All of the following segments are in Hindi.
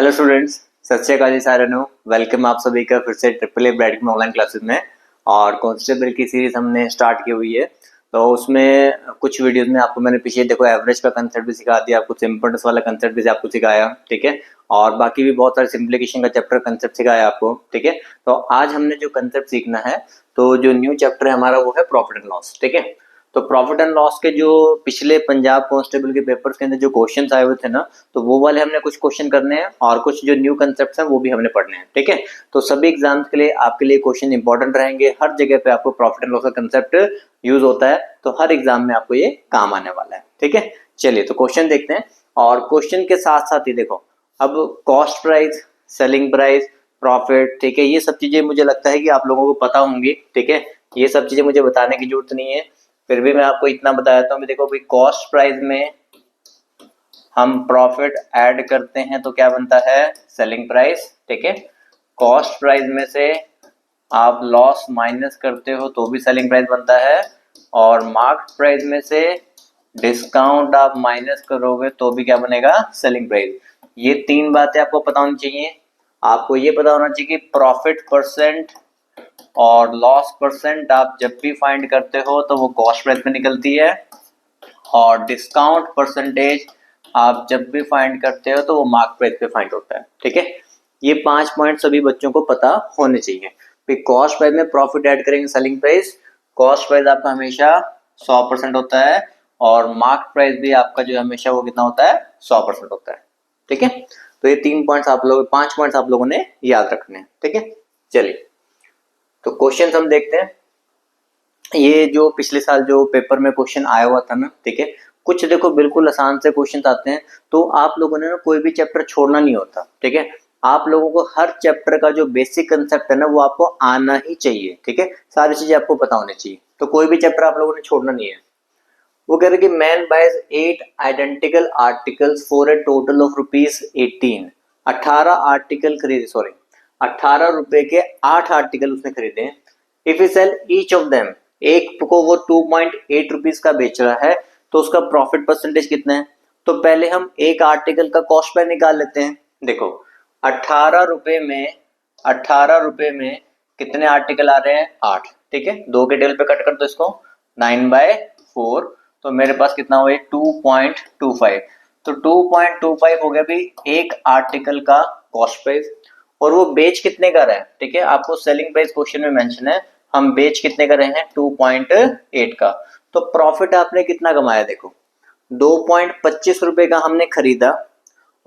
हेलो स्टूडेंट्स, सत श्री अकाल जी सारे नो। वेलकम आप सभी का फिर से ट्रिपल ए ब्राइट में ऑनलाइन क्लासेस में। और कांस्टेबल की सीरीज हमने स्टार्ट की हुई है, तो उसमें कुछ वीडियोस में आपको मैंने पीछे देखो एवरेज का कंसेप्ट भी सिखा दिया, आपको सिंपल्स वाला कंसेप्ट भी आपको सिखाया, ठीक है। और बाकी भी बहुत सारे सिंप्लीकेशन का चैप्टर कंसेप्ट सिखाया आपको, ठीक है। तो आज हमने जो कंसेप्ट सीखना है, तो जो न्यू चैप्टर है हमारा वो है प्रॉफिट एंड लॉस, ठीक है। तो प्रॉफिट एंड लॉस के जो पिछले पंजाब कांस्टेबल के पेपर्स के अंदर जो क्वेश्चंस आए हुए थे ना, तो वो वाले हमने कुछ क्वेश्चन करने हैं और कुछ जो न्यू कंसेप्ट्स हैं वो भी हमने पढ़ने हैं, ठीक है। तो सभी एग्जाम्स के लिए आपके लिए क्वेश्चन इंपॉर्टेंट रहेंगे। हर जगह पे आपको प्रॉफिट एंड लॉस का कंसेप्ट यूज होता है, तो हर एग्जाम में आपको ये काम आने वाला है, ठीक है। चलिए तो क्वेश्चन देखते हैं, और क्वेश्चन के साथ साथ ही देखो अब cost price, selling price, profit, ठीक है, ये सब चीजें मुझे लगता है कि आप लोगों को पता होंगी, ठीक है। ये सब चीजें मुझे बताने की जरूरत नहीं है, फिर भी मैं आपको इतना बता देता हूँ। देखो भाई, कॉस्ट प्राइस में हम प्रॉफिट ऐड करते हैं तो क्या बनता है, सेलिंग प्राइस, ठीक है। कॉस्ट प्राइस में से आप लॉस माइनस करते हो तो भी सेलिंग प्राइस बनता है, और मार्केट प्राइस में से डिस्काउंट आप माइनस करोगे तो भी क्या बनेगा, सेलिंग प्राइस। ये तीन बातें आपको पता होनी चाहिए। आपको ये पता होना चाहिए कि प्रॉफिट परसेंट और लॉस परसेंट आप जब भी फाइंड करते हो तो वो कॉस्ट प्राइस में निकलती है, और डिस्काउंट परसेंटेज आप जब भी फाइंड करते हो तो वो मार्क प्राइस पे फाइंड होता है, ठीक है। ये 5 पॉइंट सभी बच्चों को पता होने चाहिए। फिर कॉस्ट प्राइस में प्रॉफिट ऐड करेंगे सेलिंग प्राइस, कॉस्ट प्राइस आपका हमेशा 100% होता है, और मार्क प्राइस भी आपका जो हमेशा वो कितना होता है, 100% होता है, ठीक है। तो ये 3 पॉइंट्स आप लोग 5 पॉइंट्स आप लोगों ने याद रखने हैं, ठीक है। चलिए तो क्वेश्चन हम देखते हैं। ये जो पिछले साल जो पेपर में क्वेश्चन आया हुआ था ना, ठीक है, कुछ देखो बिल्कुल आसान से क्वेश्चन आते हैं, तो आप लोगों ने ना कोई भी चैप्टर छोड़ना नहीं होता, ठीक है। आप लोगों को हर चैप्टर का जो बेसिक कंसेप्ट है ना वो आपको आना ही चाहिए, ठीक है। सारी चीजें आपको पता होनी चाहिए, तो कोई भी चैप्टर आप लोगों ने छोड़ना नहीं है। वो कह रहे कि man buys 8 identical articles for a total of ₹18। 18 article खरीदे, सॉरी 18 रुपए के 8 आर्टिकल उसने खरीदे हैं। If you sell each of them, एक को वो 2.8 रुपीज का बेच रहा है, तो उसका प्रॉफिट परसेंटेज कितना है। तो पहले हम एक आर्टिकल का कॉस्ट प्राइस निकाल लेते हैं। देखो 18 रुपए में 18 रुपए में कितने आर्टिकल आ रहे हैं, 8, ठीक है। 2 के टेबल पे कट कर दो इसको, 9/4, तो मेरे पास कितना हुआ 2.25। तो 2.25 हो गया भाई एक आर्टिकल का कॉस्ट प्राइस, और वो बेच कितने का रहा है, ठीक है। आपको सेलिंग प्राइस क्वेश्चन में मेंशन है, हम बेच कितने का रहे हैं, 2.8 का। तो प्रॉफिट आपने कितना कमाया, देखो 2.25 रुपए का हमने खरीदा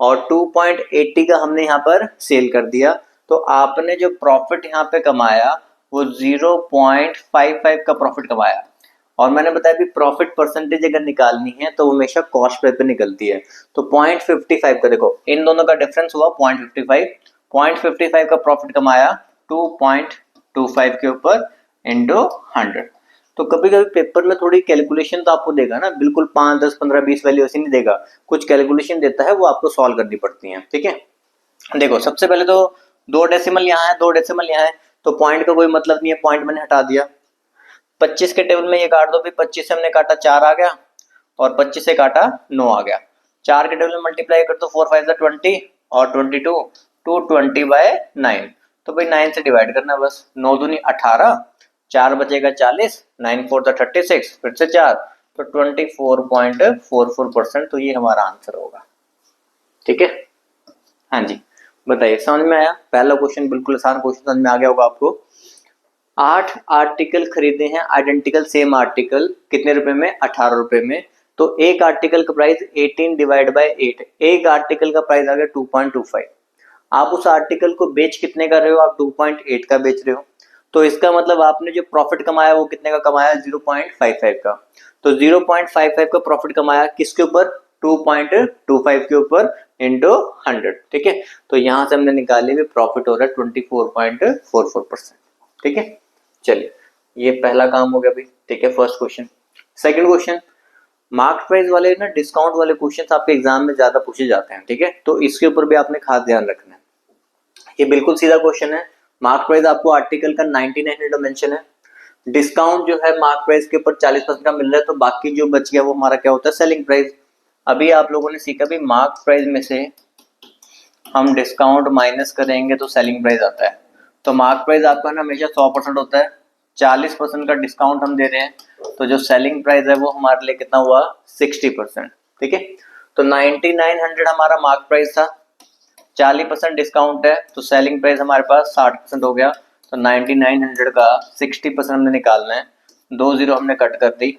और 2.80 का हमने यहाँ पर सेल कर दिया, तो आपने जो प्रॉफिट यहाँ पे कमाया वो 0.55 का प्रॉफिट कमाया। और मैंने बताया भी प्रॉफिट परसेंटेज अगर निकालनी है तो हमेशा कॉस्ट प्राइस पे निकलती है। तो 0.55 का देखो इन दोनों का डिफरेंस हुआ 0.55 का प्रॉफिट कमाया 2.25 के ऊपर इंटू 100। तो कभी कभी पेपर में थोड़ी कैलकुलेशन तो आपको देगा ना, बिल्कुल 5, 10, 15, 20 वैल्यू ऐसे नहीं देगा, कुछ कैलकुलेशन देता है, वो आपको सॉल्व करनी पड़ती है, ठीक है। देखो सबसे पहले तो 2 डेसिमल यहाँ है, 2 डेसिमल यहाँ है, तो पॉइंट का कोई मतलब नहीं है, पॉइंट मैंने हटा दिया। 25 के टेबल में ये काट दो, भी 25 से हमने काटा 4 आ गया, और 25 से काटा 9 आ गया। 4 के टेबल में मल्टीप्लाई कर दो, 4 5 20, और 22, 220/9, तो भाई 9 से डिवाइड करना बस। 9 दूनी 18, 4 बचेगा 40, 9 4 36, फिर से 4, तो 24.44%, तो ये हमारा आंसर होगा, ठीक है। हाँ जी बताइए, समझ में आया। पहला क्वेश्चन बिल्कुल आसान क्वेश्चन, समझ में आ गया होगा आपको। 8 आर्टिकल खरीदे हैं, आइडेंटिकल सेम आर्टिकल, कितने रुपए में, 18 रुपए में। तो एक आर्टिकल का प्राइस 18 डिवाइड बाय 8, एक आर्टिकल का प्राइस आ गया 2.25। आप उस आर्टिकल को बेच कितने कर रहे हो, आप 2.8 का बेच रहे हो, तो इसका मतलब आपने जो प्रॉफिट कमाया वो कितने का कमाया, 0.55 का। तो 0.55 का प्रॉफिट कमाया किसके ऊपर, 2.25 के ऊपर इंटू 100, ठीक है। तो यहां से हमने निकाले भी प्रॉफिट हो रहा है 24.44%, ठीक है। चलिए ये पहला काम हो गया भाई, ठीक है, first question. Second question, mark price वाले ना डिस्काउंट वाले क्वेश्चंस आपके एग्जाम में ज्यादा पूछे जाते हैं, ठीक है, तो इसके ऊपर भी आपने खास ध्यान रखना है। ये बिल्कुल सीधा क्वेश्चन है। मार्क प्राइस आपको आर्टिकल का 99 मेंशन है, डिस्काउंट जो है मार्क प्राइस के ऊपर 40% का मिल रहा है, तो बाकी जो बच गया वो हमारा क्या होता है, सेलिंग प्राइस। अभी आप लोगों ने सीखा भी मार्क प्राइस में से हम डिस्काउंट माइनस करेंगे तो सेलिंग प्राइस आता है। तो मार्क प्राइस आपका ना हमेशा 100% होता है, 40% का डिस्काउंट हम दे रहे हैं, तो जो सेलिंग प्राइस है वो हमारे लिए कितना हुआ 60%। ठीक है, तो 9900 हमारा मार्क प्राइस था, 40% डिस्काउंट है तो सेलिंग प्राइस हमारे पास 60% हो गया। तो 9900 का 60% हमने निकालना है, 2 जीरो हमने कट कर दी,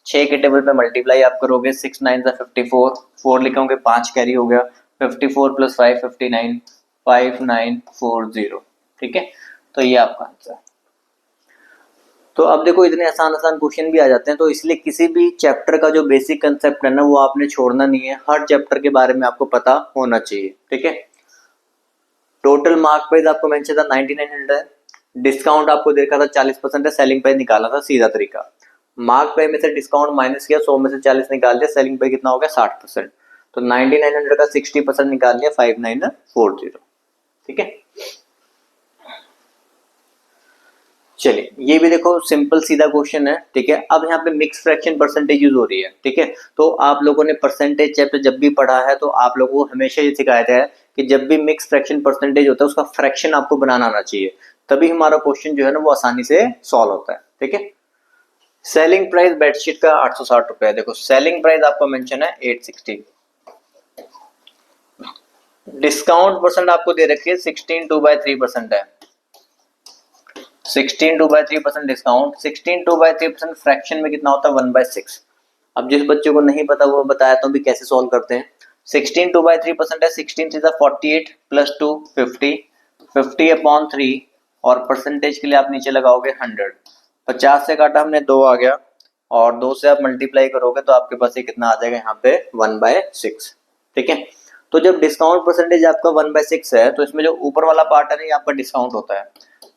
6 के टेबल पे मल्टीप्लाई आप करोगे, 6 9 54, 4 लिखोगे 5 कैरी हो गया, 54 प्लस 5 59, 5940। ठीक है, तो ये आपका आंसर। तो अब देखो इतने आसान आसान क्वेश्चन भी आ जाते हैं, तो इसलिए किसी भी चैप्टर का जो बेसिक कंसेप्ट है ना वो आपने छोड़ना नहीं है, हर चैप्टर के बारे में आपको पता होना चाहिए। ठीक है, टोटल मार्क प्राइस आपको मेंशन था 9900 है, डिस्काउंट आपको देखा था 40% है, सेलिंग प्राइस निकाला था सीधा तरीका। मार्क प्राइस में से डिस्काउंट माइनस किया, 100 में से 40 निकाल दिया, सेलिंग प्राइस कितना हो गया 60%। तो 9900 का 60% निकाल लिया 5940। ठीक है, चलिए ये भी देखो सिंपल सीधा क्वेश्चन है। ठीक है, अब यहाँ पे मिक्स फ्रैक्शन परसेंटेज यूज हो रही है। ठीक है, तो आप लोगों ने परसेंटेज चैप्टर जब भी पढ़ा है तो आप लोगों को हमेशा ये सिखाया है कि जब भी मिक्स फ्रैक्शन परसेंटेज होता है उसका फ्रैक्शन आपको बनाना आना चाहिए, तभी हमारा क्वेश्चन जो है ना वो आसानी से सॉल्व होता है। ठीक है, सेलिंग प्राइस बेडशीट का 860 रुपए, देखो सेलिंग प्राइस आपका मेंशन है 860, डिस्काउंट परसेंट आपको दे रखी है 16 2/3% है, 16 2/3% डिस्काउंट, 16 2/3% फ्रैक्शन में कितना होता है 1/6। अब जिस बच्चे को नहीं पता वो बताया तो भी कैसे सॉल्व करते हैं। 16 2/3% है, 16 3 48 प्लस 2 50, 50/3 और परसेंटेज के लिए आप नीचे लगाओगे 100, 50 से काटा हमने 2 आ गया और 2 से आप मल्टीप्लाई करोगे तो आपके पास ये कितना आ जाएगा यहाँ पे 1/6। ठीक है, तो जब डिस्काउंट परसेंटेज आपका 1/6 है तो इसमें जो ऊपर वाला पार्ट है ना ये आपका डिस्काउंट होता है,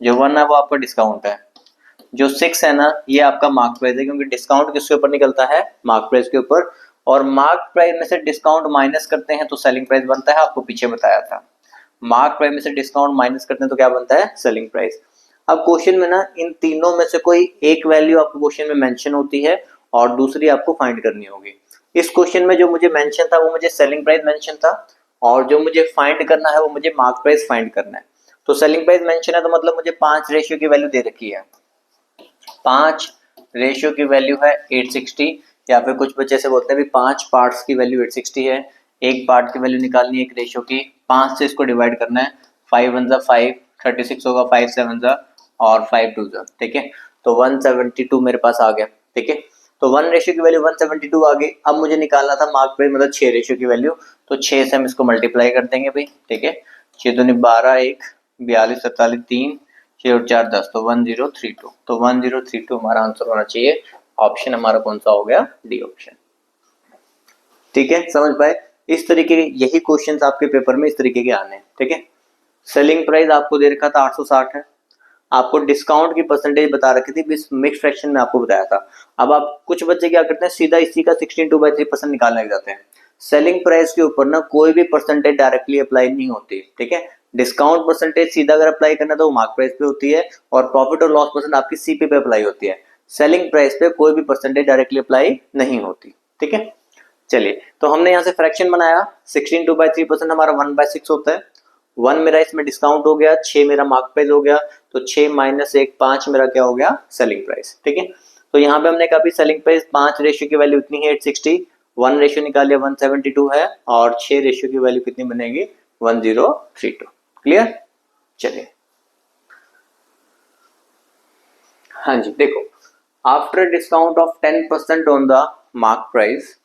जो 1 है वो आपका डिस्काउंट है, जो 6 है ना ये आपका मार्क प्राइस है, क्योंकि डिस्काउंट किसके ऊपर निकलता है मार्क प्राइस के ऊपर, और मार्क प्राइस में से डिस्काउंट माइनस करते हैं तो सेलिंग प्राइस बनता है, आपको पीछे बताया था। मार्क प्राइस में से डिस्काउंट माइनस करते हैं तो क्या बनता है सेलिंग प्राइस। अब क्वेश्चन में ना इन तीनों में से कोई एक वैल्यू आपको क्वेश्चन में मेंशन होती है और दूसरी आपको फाइंड करनी होगी। इस क्वेश्चन में जो मुझे मेंशन था वो मुझे सेलिंग प्राइस मेंशन था और जो मुझे फाइंड करना है वो मुझे मार्क प्राइस फाइंड करना है। तो सेलिंग प्राइस मेंशन है तो मतलब मुझे 5 रेशियो की वैल्यू दे रखी है, 5 रेशियो की वैल्यू है 860, या फिर कुछ बच्चे से बोलते हैं भी 5 पार्ट्स की वैल्यू 860 है, एक पार्ट की वैल्यू निकालनी है एक रेशियो की, 5 से इसको डिवाइड करना है, 5 1 5 36 होगा, 5 7 और 5 2। ठीक है, तो 172 मेरे पास आ गया। ठीक है, तो 1 रेशियो की वैल्यू 172 आ गई। अब मुझे निकालना था मार्क प्राइस मतलब 6 रेशियो की वैल्यू, तो 6 से हम इसको मल्टीप्लाई कर देंगे भाई। ठीक है, 6 दूनी 12, 1 42 47 3 6 और 4 10, तो 1032, तो 1032 हमारा आंसर होना चाहिए। ऑप्शन हमारा कौन सा हो गया डी ऑप्शन। ठीक है, समझ पाए। इस तरीके के यही क्वेश्चंस आपके पेपर में इस तरीके के आने हैं। ठीक है, सेलिंग प्राइस आपको दे रखा था 860 है, आपको डिस्काउंट की परसेंटेज बता रखी थी मिक्स फ्रैक्शन में आपको बताया था। अब आप कुछ बच्चे क्या करते हैं सीधा इसी का 16 2/3% निकालने लग जाते हैं। सेलिंग प्राइस के ऊपर ना कोई भी परसेंटेज डायरेक्टली अप्लाई नहीं होती। ठीक है, डिस्काउंट परसेंटेज सीधा अगर अप्लाई करना तो वो मार्क प्राइस पे होती है और प्रॉफिट और लॉस परसेंट आपकी सीपी पे अप्लाई होती है। सेलिंग प्राइस पे कोई भी परसेंटेज डायरेक्टली अप्लाई नहीं होती। ठीक है, चलिए तो हमने यहाँ से फ्रैक्शन बनाया, 16 2/3% हमारा 1/6 होता है, 1 मेरा इसमें डिस्काउंट हो गया, 6 मेरा मार्क प्राइस हो गया, तो 6 माइनस 1 5 मेरा क्या हो गया सेलिंग प्राइस। ठीक है, तो यहाँ पे हमने कहा भी सेलिंग प्राइस 5 रेशियो की वैल्यू इतनी है 860, 1 रेशियो निकालिए 172 है और 6 रेशियो की वैल्यू कितनी बनेगी 1032। क्लियर, चलिए हाँ जी देखो, after discount of 10% on the mark price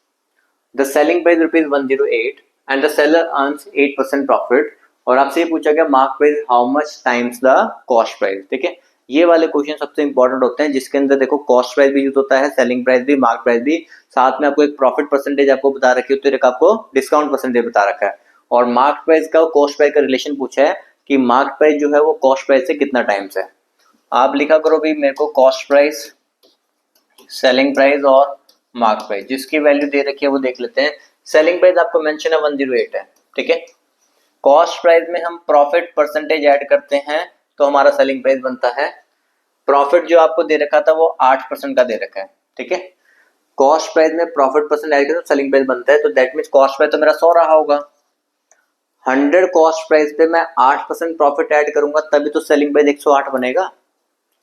the selling price ₹108 and the seller earns 8% profit, और आपसे ये पूछा गया mark price how much times the cost price. ठीक है, ये वाले क्वेश्चन सबसे इंपॉर्टेंट होते हैं जिसके अंदर देखो कॉस्ट प्राइस भी यूज होता है, सेलिंग प्राइस भी, मार्क प्राइस भी, साथ में आपको एक प्रॉफिट परसेंटेज आपको बता रखी होती है, एक आपको डिस्काउंट परसेंटेज बता रखा है, और मार्क प्राइस का कॉस्ट प्राइस का रिलेशन पूछा है कि मार्क प्राइस जो है वो कॉस्ट प्राइस से कितना टाइम्स है। आप लिखा करो भाई मेरे को कॉस्ट प्राइस, सेलिंग प्राइस और मार्क प्राइस, जिसकी वैल्यू दे रखी है वो देख लेते हैं। सेलिंग प्राइस आपको मेंशन है 108 है। ठीक है, कॉस्ट प्राइस में हम प्रॉफिट परसेंटेज ऐड करते हैं तो हमारा सेलिंग प्राइस बनता है, प्रॉफिट जो आपको दे रखा था वो 8% का दे रखा है। ठीक है, कॉस्ट प्राइस में प्रॉफिट परसेंट ऐड करें तो सेलिंग प्राइस बनता है, तो दैट मींस कॉस्ट प्राइस तो मेरा 100 रहा होगा, 100 कॉस्ट प्राइस पे मैं 8% प्रॉफिट ऐड करूंगा तभी तो सेलिंग प्राइस 108 बनेगा।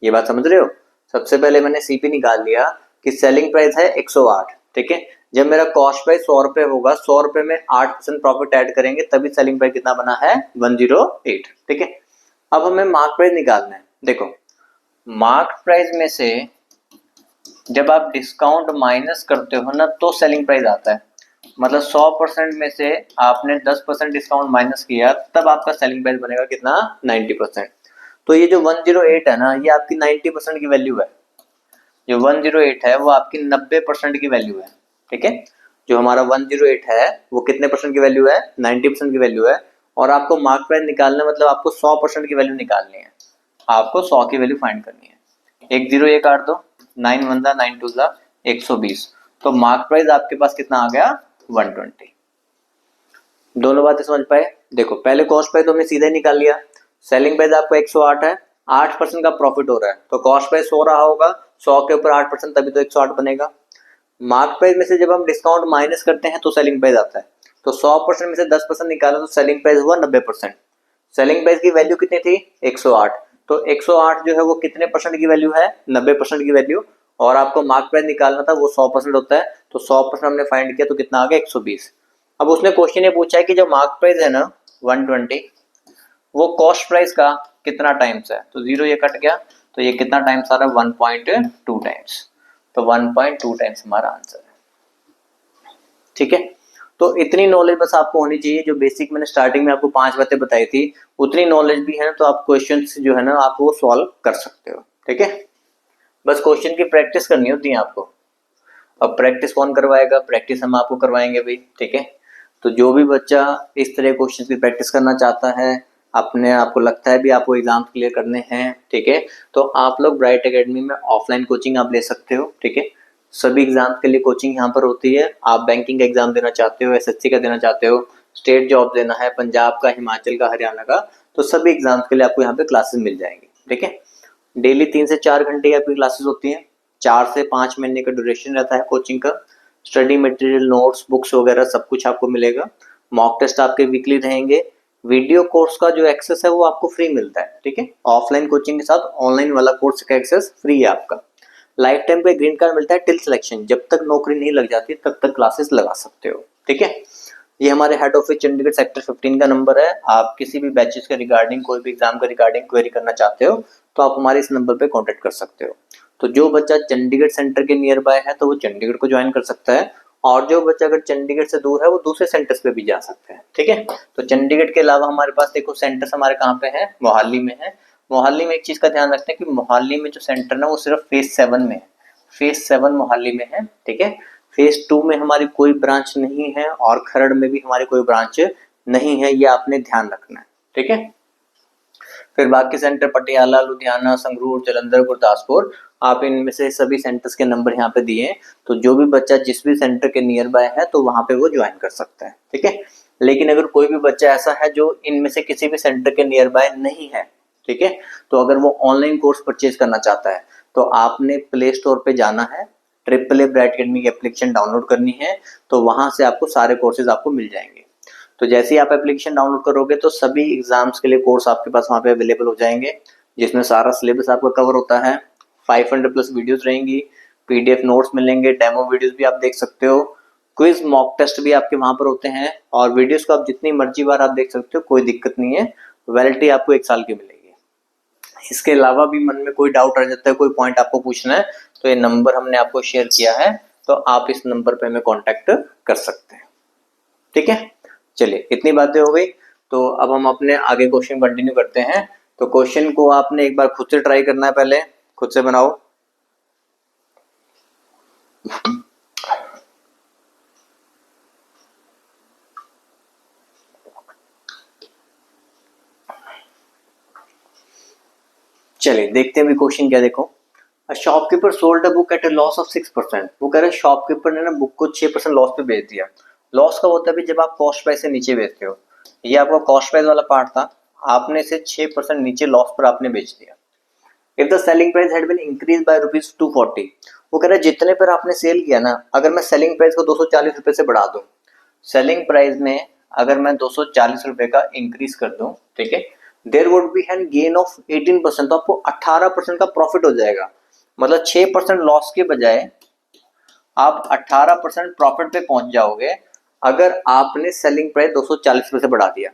ये बात समझ रहे हो? सबसे पहले मैंने सीपी निकाल लिया कि सेलिंग प्राइस है 108, ठीक है। जब मेरा कॉस्ट प्राइस 100 रुपए होगा, 100 रुपए में 8% प्रॉफिट ऐड करेंगे तभी सेलिंग प्राइस कितना बना है 108, ठीक है। अब हमें मार्क प्राइस निकालना है। देखो मार्क प्राइस में से जब आप डिस्काउंट माइनस करते हो ना तो सेलिंग प्राइस आता है। मतलब 100% में से आपने 10% डिस्काउंट माइनस किया तब आपका सेलिंग प्राइस बनेगा कितना 90%। तो ये जो 108 है ना ये आपकी 90% की वैल्यू है। जो 108 है वो आपकी 90% की वैल्यू है, ठीक है। जो हमारा 108 है वो कितने परसेंट की वैल्यू है 90% की वैल्यू है। और आपको मार्क प्राइस निकालना मतलब आपको 100% की वैल्यू निकालनी है। आपको 100 की वैल्यू फाइंड करनी है। एक जीरो ये काट दो, 9 1 9 2 120। तो मार्क प्राइस आपके पास कितना आ गया 120। दोनों बातें समझ पाए? देखो पहले कॉस्ट प्राइस तो हमने सीधा ही निकाल लिया। सेलिंग प्राइस आपको 108 है, 8% का प्रॉफिट हो रहा है तो कॉस्ट प्राइस 100 रहा होगा, 100 के ऊपर 8% तभी तो 108 बनेगा। मार्क प्राइस में से जब हम डिस्काउंट माइनस करते हैं तो सेलिंग प्राइस आता है। तो 100% में से 10% निकाला तो सेलिंग प्राइस हुआ 90%। सेलिंग प्राइस की वैल्यू कितनी थी 108। तो 108 जो है वो कितने परसेंट की वैल्यू है 90% की वैल्यू। और आपको मार्क प्राइस निकालना था वो 100% होता है तो 100% हमने फाइंड किया तो कितना आ गया 120। अब उसने क्वेश्चन ये पूछा है कि जो मार्क प्राइस है ना 120 वो कॉस्ट प्राइस का कितना टाइम्स है। तो जीरो ये कट गया तो ये कितना टाइम्स आ रहा है 1.2 टाइम्स। तो 1.2 टाइम्स हमारा आंसर है, ठीक है। तो इतनी नॉलेज बस आपको होनी चाहिए। जो बेसिक मैंने स्टार्टिंग में आपको 5 बातें बताई थी उतनी नॉलेज भी है ना तो आप क्वेश्चंस जो है ना आप वो सॉल्व कर सकते हो, ठीक है। बस क्वेश्चन की प्रैक्टिस करनी होती है आपको। अब प्रैक्टिस कौन करवाएगा? प्रैक्टिस हम आपको करवाएंगे भाई, ठीक है। तो जो भी बच्चा इस तरह क्वेश्चन की प्रैक्टिस करना चाहता है, अपने आपको लगता है भी आपको एग्जाम क्लियर करने हैं, ठीक है, तो आप लोग ब्राइट एकेडमी में ऑफलाइन कोचिंग आप ले सकते हो, ठीक है। सभी एग्जाम के लिए कोचिंग यहाँ पर होती है। आप बैंकिंग का एग्जाम देना चाहते हो, एसएससी का देना चाहते हो, स्टेट जॉब देना है, पंजाब का, हिमाचल का, हरियाणा का, तो सभी एग्जाम के लिए आपको यहाँ पे क्लासेस मिल जाएंगी, ठीक है। डेली 3 से 4 घंटे आपकी क्लासेस होती हैं। 4 से 5 महीने का ड्यूरेशन रहता है कोचिंग का। स्टडी मटेरियल, नोट्स, बुक्स वगैरह सब कुछ आपको मिलेगा। मॉक टेस्ट आपके वीकली रहेंगे। वीडियो कोर्स का जो एक्सेस है वो आपको फ्री मिलता है, ठीक है। ऑफलाइन कोचिंग के साथ ऑनलाइन वाला कोर्स का एक्सेस फ्री है आपका। लाइफ टाइम पे ग्रीन कार्ड मिलता है टिल सिलेक्शन, जब तक नौकरी नहीं लग जाती तब तक क्लासेस लगा सकते हो, ठीक है। ये हमारे हेड ऑफिस चंडीगढ़ सेक्टर 15 का नंबर है। आप किसी भी बैचेस के रिगार्डिंग, कोई भी एग्जाम के रिगार्डिंग क्वेरी करना चाहते हो तो आप हमारे इस नंबर पे कांटेक्ट कर सकते हो। तो जो बच्चा चंडीगढ़ सेंटर के नियर बाय है तो वो चंडीगढ़ को ज्वाइन कर सकता है, और जो बच्चा अगर चंडीगढ़ से दूर है वो दूसरे सेंटर्स पे भी जा सकता है, ठीक है। तो चंडीगढ़ के अलावा हमारे पास देखो सेंटर्स हमारे कहाँ पे है, मोहाली में है। मोहाली में एक चीज का ध्यान रखते हैं कि मोहाली में जो सेंटर है वो सिर्फ फेज 7 में है। फेज 7 मोहाली में है, ठीक है। फेज 2 में हमारी कोई ब्रांच नहीं है और खरड़ में भी हमारी कोई ब्रांच नहीं है, ये आपने ध्यान रखना है, ठीक है। फिर बाकी सेंटर पटियाला, लुधियाना, संगरूर, जालंधर, गुरदासपुर, आप इनमें से सभी सेंटर्स के नंबर यहाँ पे दिए हैं। तो जो भी बच्चा जिस भी सेंटर के नियर बाय है तो वहां पे वो ज्वाइन कर सकता है, ठीक है। लेकिन अगर कोई भी बच्चा ऐसा है जो इनमें से किसी भी सेंटर के नियर बाय नहीं है, ठीक है, तो अगर वो ऑनलाइन कोर्स परचेज करना चाहता है तो आपने प्ले स्टोर पे जाना है, AAA ब्राइट अकेडमी की एप्लीकेशन डाउनलोड करनी है, तो वहां से आपको सारे कोर्सेज आपको मिल जाएंगे। तो जैसे ही आप एप्लीकेशन डाउनलोड करोगे तो सभी एग्जाम्स के लिए कोर्स आपके पास वहाँ पे अवेलेबल हो जाएंगे, जिसमें सारा सिलेबस आपका कवर होता है। 500 प्लस वीडियोस रहेंगी, पीडीएफ नोट्स मिलेंगे, डेमो वीडियोस भी आप देख सकते हो, क्विज मॉक टेस्ट भी आपके वहाँ पर होते हैं, और वीडियोस को आप जितनी मर्जी बार आप देख सकते हो, कोई दिक्कत नहीं है। वैलिडिटी आपको 1 साल की मिलेगी। इसके अलावा भी मन में कोई डाउट रह जाता है, कोई पॉइंट आपको पूछना है, तो ये नंबर हमने आपको शेयर किया है, तो आप इस नंबर पे हमें कॉन्टेक्ट कर सकते हैं, ठीक है। चलिए इतनी बातें हो गई, तो अब हम अपने आगे क्वेश्चन कंटिन्यू करते हैं। तो क्वेश्चन को आपने एक बार खुद से ट्राई करना है, पहले खुद से बनाओ। चलिए देखते हैं भी क्वेश्चन क्या। देखो, shopkeeper sold a book at a loss of 6%। वो कह रहे हैं शॉपकीपर ने ना बुक को 6% लॉस पे बेच दिया। लॉस कब होता है भी जब आप कॉस्ट प्राइस से नीचे बेचते हो। ये आपका कॉस्ट प्राइस वाला पार्ट था, आपने इसे 6% नीचे लॉस पर आपने बेच दिया। If the selling price had been increase by ₹240, वो कह रहा है जितने पर आपने सेल किया ना, अगर मैं सेलिंग प्राइस को 240 रुपए से बढ़ा दूं, सेलिंग प्राइस में अगर मैं 240 रुपए का इंक्रीज कर दूं, ठीक है, there would be an gain of 18%, तो आपको 18% का प्रॉफिट हो जाएगा। मतलब 6% लॉस के बजाय आप 18% प्रॉफिट पे पहुंच जाओगे अगर आपने सेलिंग प्राइस 240 रुपए से बढ़ा दिया।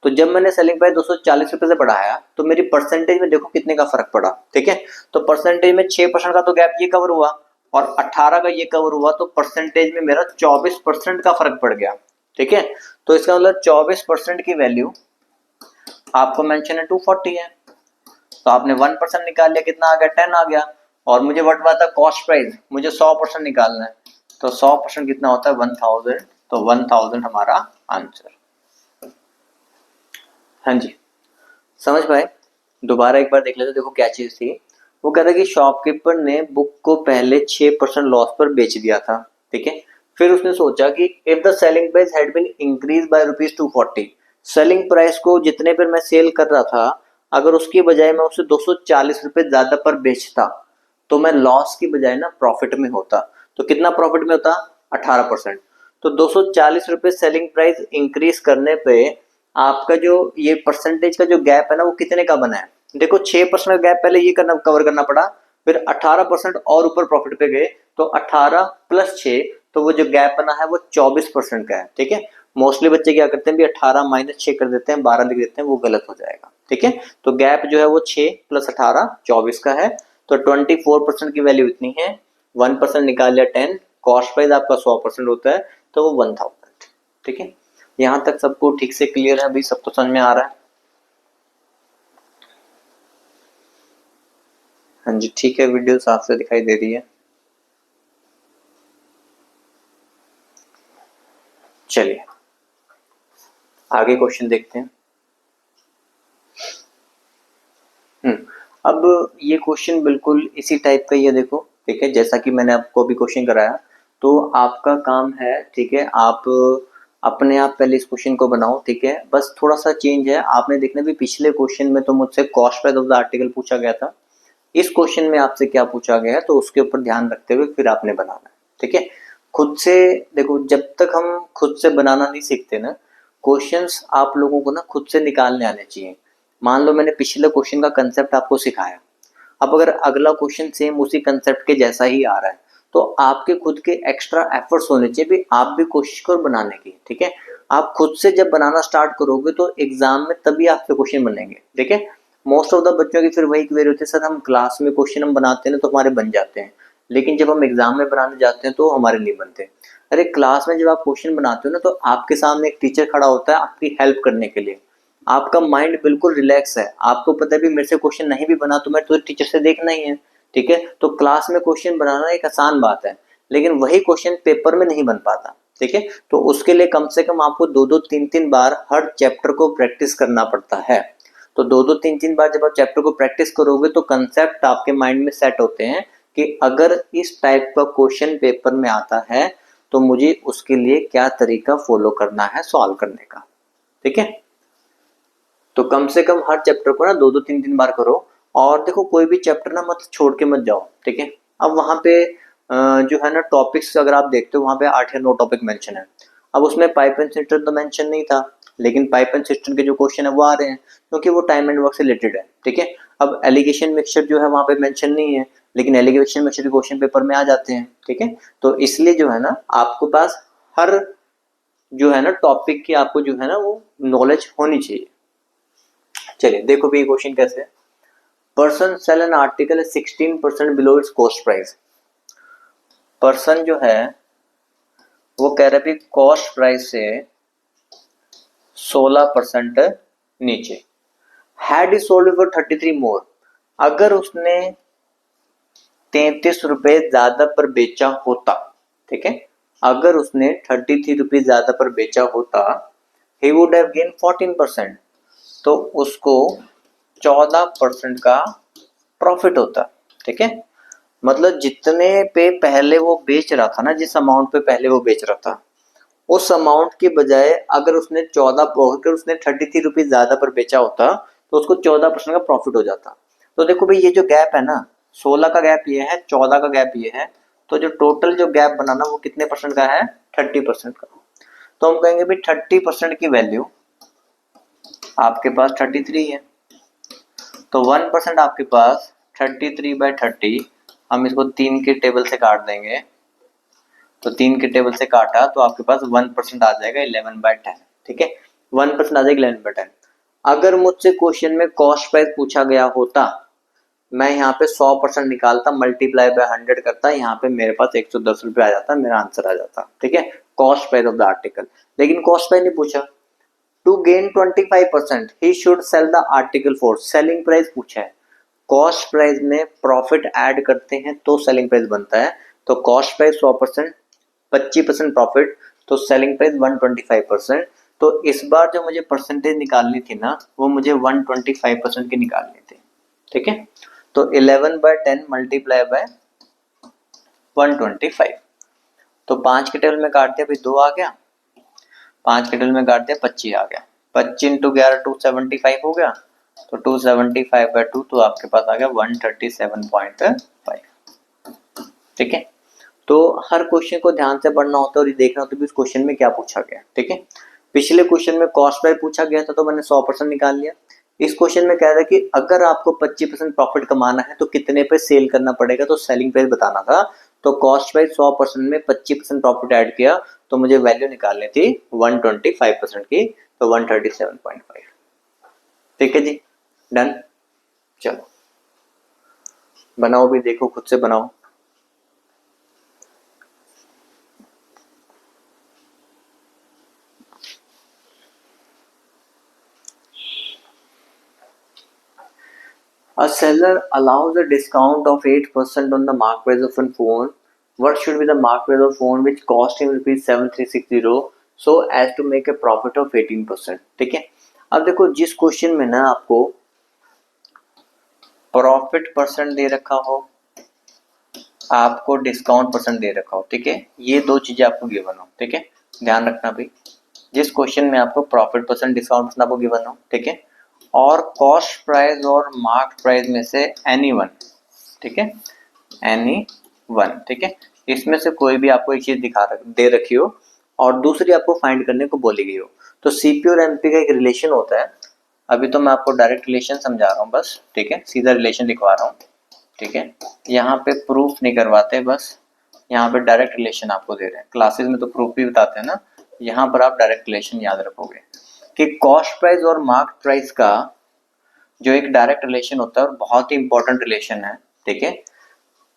तो जब मैंने सेलिंग प्राइस 240 रुपए से बढ़ाया तो मेरी परसेंटेज में देखो कितने का फर्क पड़ा, ठीक है। तो परसेंटेज में 6% का तो गैप ये कवर हुआ और 18 का ये कवर हुआ, तो परसेंटेज में मेरा 24% का फर्क पड़ गया, ठीक है। तो इसका मतलब 24% की वैल्यू आपको मेंशन है 240 है, तो आपने 1% निकाल लिया, कितना आ गया 10 आ गया। और मुझे व्हाट बात है कॉस्ट प्राइस, मुझे 100% निकालना है, तो 100% कितना होता है 1000, तो 1000 हमारा आंसर। हाँ जी, समझ पाए? दोबारा एक बार देख लेते, देखो क्या चीज थी। वो कह रहा है कि शॉपकीपर ने बुक को पहले 6% लॉस पर बेच दिया था, ठीक है। फिर उसने सोचा कि if the selling price had been increase by ₹240, selling price को जितने पर मैं सेल कर रहा था अगर उसकी बजाय मैं उसे 240 रुपए ज्यादा पर बेचता तो मैं लॉस की बजाय ना प्रॉफिट में होता। तो कितना प्रॉफिट में होता? 18%। तो 240 रुपए सेलिंग प्राइस इंक्रीज करने पे आपका जो ये परसेंटेज का जो गैप है ना वो कितने का बना है? देखो 6% का गैप पहले ये कवर करना पड़ा, फिर 18% और ऊपर प्रॉफिट पे गए, तो 18 प्लस 6, तो वो जो गैप बना है वो 24% का है, ठीक है। मोस्टली बच्चे क्या करते हैं भी 18 माइनस 6 कर देते हैं, 12 लिख देते हैं, वो गलत हो जाएगा, ठीक है। तो गैप जो है वो 6 प्लस 18 24 का है, तो 24% की वैल्यू इतनी है। 1% निकाल लिया 10, कॉस्ट प्राइस आपका 100% होता है, तो वो 1000, ठीक है। यहाँ तक सबको ठीक से क्लियर है? अभी सबको समझ में आ रहा है? हाँ जी, ठीक है, वीडियो साफ से दिखाई दे रही है। चलिए आगे क्वेश्चन देखते हैं। अब ये क्वेश्चन बिल्कुल इसी टाइप का ही है, देखो, ठीक है। जैसा कि मैंने आपको अभी क्वेश्चन कराया, तो आपका काम है, ठीक है, आप अपने आप पहले इस क्वेश्चन को बनाओ, ठीक है। बस थोड़ा सा चेंज है, आपने देखना भी पिछले क्वेश्चन में तो मुझसे cost price of the article पूछा गया था, इस क्वेश्चन में आपसे क्या पूछा गया है, तो उसके ऊपर ध्यान रखते हुए फिर आपने बनाना है, ठीक है। खुद से देखो, जब तक हम खुद से बनाना नहीं सीखते ना क्वेश्चंस, आप लोगों को ना खुद से निकालने आने चाहिए। मान लो मैंने पिछले क्वेश्चन का कंसेप्ट आपको सिखाया, अब अगर अगला क्वेश्चन सेम उसी कंसेप्ट के जैसा ही आ रहा है तो आपके खुद के एक्स्ट्रा एफर्ट्स होने चाहिए भी, आप भी कोशिश करो बनाने की, ठीक है। आप खुद से जब बनाना स्टार्ट करोगे तो एग्जाम में तभी आपके क्वेश्चन बनेंगे, ठीक है। मोस्ट ऑफ द बच्चों की फिर वही क्वेरी होती है, सर हम क्लास में क्वेश्चन हम बनाते हैं ना तो हमारे बन जाते हैं, लेकिन जब हम एग्जाम में बनाने जाते हैं तो हमारे नहीं बनते। अरे क्लास में जब आप क्वेश्चन बनाते हो ना तो आपके सामने एक टीचर खड़ा होता है आपकी हेल्प करने के लिए, आपका माइंड बिल्कुल रिलैक्स है, आपको पता है भी मेरे से क्वेश्चन नहीं भी बना तो मैं तो टीचर से देखना ही है, ठीक है। तो क्लास में क्वेश्चन बनाना एक आसान बात है, लेकिन वही क्वेश्चन पेपर में नहीं बन पाता, ठीक है। तो उसके लिए कम से कम आपको 2-3 बार हर चैप्टर को प्रैक्टिस करना पड़ता है। तो 2-3 बार जब आप चैप्टर को प्रैक्टिस करोगे तो कंसेप्ट आपके माइंड में सेट होते हैं कि अगर इस टाइप का क्वेश्चन पेपर में आता है तो मुझे उसके लिए क्या तरीका फॉलो करना है सॉल्व करने का, ठीक है। तो कम से कम हर चैप्टर को ना 2-3 बार करो। और देखो कोई भी चैप्टर ना मत छोड़ के मत जाओ, ठीक है। अब वहां पे जो है ना टॉपिक्स अगर आप देखते हो वहां पे 8 या 9 टॉपिक मेंशन है। अब उसमें पाइप एंड सिस्टम तो मेंशन नहीं था, लेकिन पाइप एंड सिस्टम के जो क्वेश्चन है वो आ रहे हैं क्योंकि वो टाइम एंड वर्क से रिलेटेड है, ठीक है। अब एलिगेशन मिक्सचर जो है वहां पे मेंशन नहीं है, लेकिन एलिगेशन मिक्सचर क्वेश्चन पेपर में आ जाते हैं, ठीक है। तो इसलिए जो है ना आपको पास हर जो है ना टॉपिक की आपको जो है ना वो नॉलेज होनी चाहिए। चलिए देखो भी क्वेश्चन कैसे है। Person sell an article 16% below its cost price. Person जो है वो कह रहे भी कॉस्ट प्राइस से 16% नीचे। हैड इज सोल्ड फॉर 33 मोर। अगर उसने 33 रुपए ज्यादा पर बेचा होता, ठीक है, अगर उसने 33 रुपए ज्यादा पर बेचा होता, ही वुड हैव गेन 14%, तो उसको 14% का प्रॉफिट होता, ठीक है। मतलब जितने पे पहले वो बेच रहा था ना, जिस अमाउंट पे पहले वो बेच रहा था उस अमाउंट के बजाय अगर उसने 33 रुपीज ज्यादा पर बेचा होता तो उसको 14% का प्रॉफिट हो जाता। तो देखो भाई ये जो गैप है ना 16 का गैप ये है, 14 का गैप ये है, तो जो टोटल जो गैप बना ना वो कितने परसेंट का है? 30% का। तो हम कहेंगे भाई 30% की वैल्यू आपके पास 33 है, तो 1% आपके पास 33/30, हम इसको 3 के टेबल से काट देंगे, तो 3 के टेबल से काटा तो आपके पास 1% आ जाएगा 11/10, ठीक है, 1% आ जाएगा 11/10। अगर मुझसे क्वेश्चन में कॉस्ट प्राइस पूछा गया होता, मैं यहाँ पे 100% निकालता, मल्टीप्लाई बाय 100 करता, यहाँ पे मेरे पास 110 रुपये आ जाता, मेरा आंसर आ जाता, ठीक है, cost price of the article. लेकिन कॉस्ट प्राइस नहीं पूछा। To gain 25% he should sell the article for, selling price पूछा है। कॉस्ट प्राइस में प्रॉफिट ऐड करते हैं तो सेलिंग प्राइस बनता है, तो कॉस्ट प्राइस 100%, 25% प्रॉफिट, तो सेलिंग प्राइस 125%। तो इस बार जो मुझे परसेंटेज निकालनी थी ना, वो मुझे 125% की निकालनी थी, ठीक है। तो 11/10 मल्टीप्लाई बाय 125, तो 5 के टेबल में काट दिया, भाई 2 आ गया, 5 के टेबल में काट दिया, 25 आ गया, 25 इंटू 11 275 हो गया, तो 275/2, तो आपके पास आ गया 137.5, ठीक है। तो हर क्वेश्चन को ध्यान से पढ़ना होता है और ये देखना होता है कि उस क्वेश्चन में क्या पूछा गया, ठीक है। पिछले क्वेश्चन में कॉस्ट प्राइस पूछा गया था तो मैंने 100% निकाल लिया। इस क्वेश्चन में कह रहा है कि अगर आपको 25% प्रॉफिट कमाना है तो कितने पे सेल करना पड़ेगा, तो सेलिंग प्राइस बताना था, तो कॉस्ट प्राइस 100% में 25% प्रॉफिट ऐड किया, तो मुझे वैल्यू निकालनी थी 125% की, तो 137.5, ठीक है जी, डन। चलो बनाओ भी, देखो खुद से बनाओ। A seller allows a discount of 8% on the mark price of a phone. What should be the mark price of phone which cost him ₹7360 so as to make a profit of 18%? ठीक है, अब देखो जिस क्वेश्चन में ना आपको प्रॉफिट परसेंट दे रखा हो, आपको डिस्काउंट परसेंट दे रखा हो, ठीक है, ये दो चीजें आपको गिवन हो, ठीक है, ध्यान रखना भाई। जिस क्वेश्चन में आपको प्रॉफिट परसेंट डिस्काउंट परसेंट आपको गिवन हो, ठीक है, और कॉस्ट प्राइस और मार्क प्राइस में से एनी वन, ठीक है, एनी वन, ठीक है, इसमें से कोई भी आपको एक चीज दे रखी हो और दूसरी आपको फाइंड करने को बोली गई हो, तो सीपी और एमपी का एक रिलेशन होता है। अभी तो मैं आपको डायरेक्ट रिलेशन समझा रहा हूँ बस, ठीक है, सीधा रिलेशन लिखवा रहा हूँ, ठीक है, यहाँ पे प्रूफ नहीं करवाते, बस यहाँ पे डायरेक्ट रिलेशन आपको दे रहे हैं। क्लासेस में तो प्रूफ भी बताते हैं ना, यहाँ पर आप डायरेक्ट रिलेशन याद रखोगे कि कॉस्ट प्राइस और मार्क प्राइस का जो एक डायरेक्ट रिलेशन होता है और बहुत ही इंपॉर्टेंट रिलेशन है, ठीक है,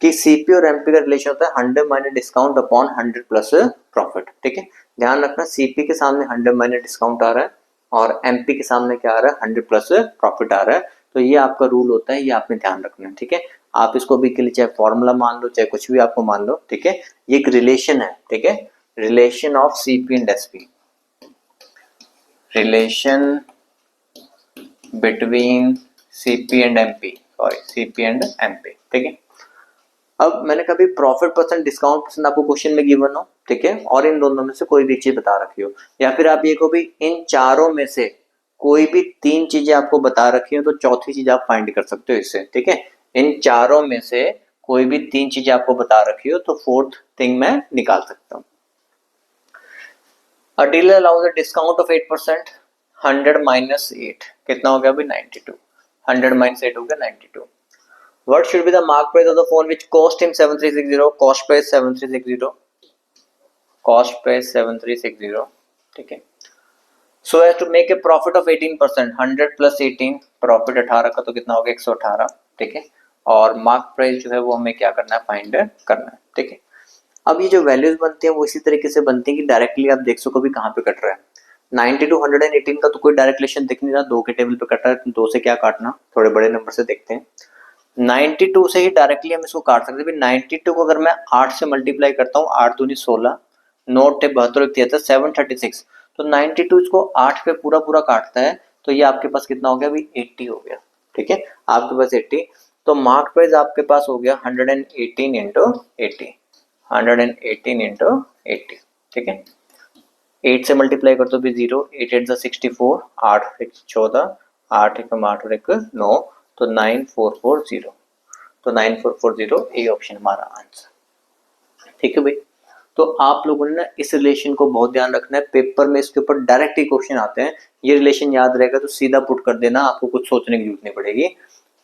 कि सीपी और एमपी का रिलेशन होता है 100 minus discount upon 100 plus profit, ठीक है। ध्यान रखना सीपी के सामने 100 माइनस डिस्काउंट आ रहा है और एमपी के सामने क्या आ रहा है, 100 प्लस प्रॉफिट आ रहा है, तो ये आपका रूल होता है, ये आपने ध्यान रखना है, ठीक है। आप इसको भी के लिए चाहे फॉर्मूला मान लो चाहे कुछ भी आपको मान लो, ठीक है, ये एक रिलेशन है, ठीक है, relation of CP and SP, relation between CP and MP, sorry CP and MP, ठीक है। अब मैंने कभी प्रॉफिट परसेंट डिस्काउंट परसेंट आपको क्वेश्चन में गिवन हो, ठीक है, और इन दोनों में से कोई भी चीज बता रखी हो, या फिर आप ये को भी इन चारों में से कोई भी 3 चीजें आपको बता रखी हो, तो चौथी चीज आप फाइंड कर सकते हो इससे, ठीक है। इन चारों में से कोई भी 3 चीजें आपको बता रखी हो तो फोर्थ थिंग मैं निकाल सकता हूँ। A dealer allows a discount of 8%, 100 minus 8 कितना हो गया अभी 92, 100 minus 8 हो गया 92। What should be the mark price of the phone which cost him 7360? Cost price 7360, cost price 7360, ठीक है। So as to make a profit of 18%, 100 plus 18, profit 18 का तो कितना हो गया 118, ठीक है, और मार्क प्राइस जो है वो हमें क्या करना है, फाइंड करना है, ठीक है। अब ये जो वैल्यूज बनती हैं वो इसी तरीके से बनती है कि डायरेक्टली आप देख सको भी कहाँ पे कट रहा है। 90 to 118 का तो कोई डायरेक्ट रिलेशन दिख नहीं रहा, 2 के टेबल पे कट रहा है, तो 2 से क्या काटना, थोड़े बड़े नंबर से देखते हैं। 92 से ही डायरेक्टली हम इसको काट सकते हैं। 92 को अगर मैं 8 से मल्टीप्लाई करता हूँ, 8 दूनी 16, 9 टे 72, 736, तो 92 इसको 8 पे पूरा पूरा काटता है, तो ये आपके पास कितना हो गया अभी 80 हो गया, ठीक है, आपके पास 80, तो मार्क प्राइस आपके पास हो गया 118 इंटू 80, 118 इंटू 80, ठीक है। 8 से मल्टीप्लाई कर दो भी 0, 8 8 64, 8 1 14, 8 1 8 और 1 9, तो 9440, तो 9440 ए ऑप्शन हमारा आंसर, ठीक है भाई। तो आप लोगों ने ना इस रिलेशन को बहुत ध्यान रखना है, पेपर में इसके ऊपर डायरेक्ट ही क्वेश्चन आते हैं। ये रिलेशन याद रहेगा तो सीधा पुट कर देना, आपको कुछ सोचने की जरूरत नहीं पड़ेगी।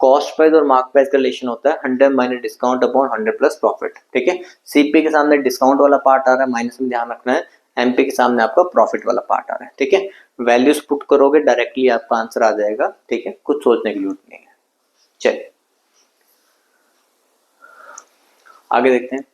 कॉस्ट प्राइस और मार्क प्राइस का रिलेशन होता है 100 minus discount upon 100 plus profit. ठीक है, सीपी के सामने डिस्काउंट वाला पार्ट आ रहा है, माइनस में ध्यान रखना है, एमपी के सामने आपका प्रॉफिट वाला पार्ट आ रहा है। ठीक है, वैल्यूज पुट करोगे डायरेक्टली आपका आंसर आ जाएगा। ठीक है, कुछ सोचने की जरूरत नहीं है। चलिए आगे देखते हैं।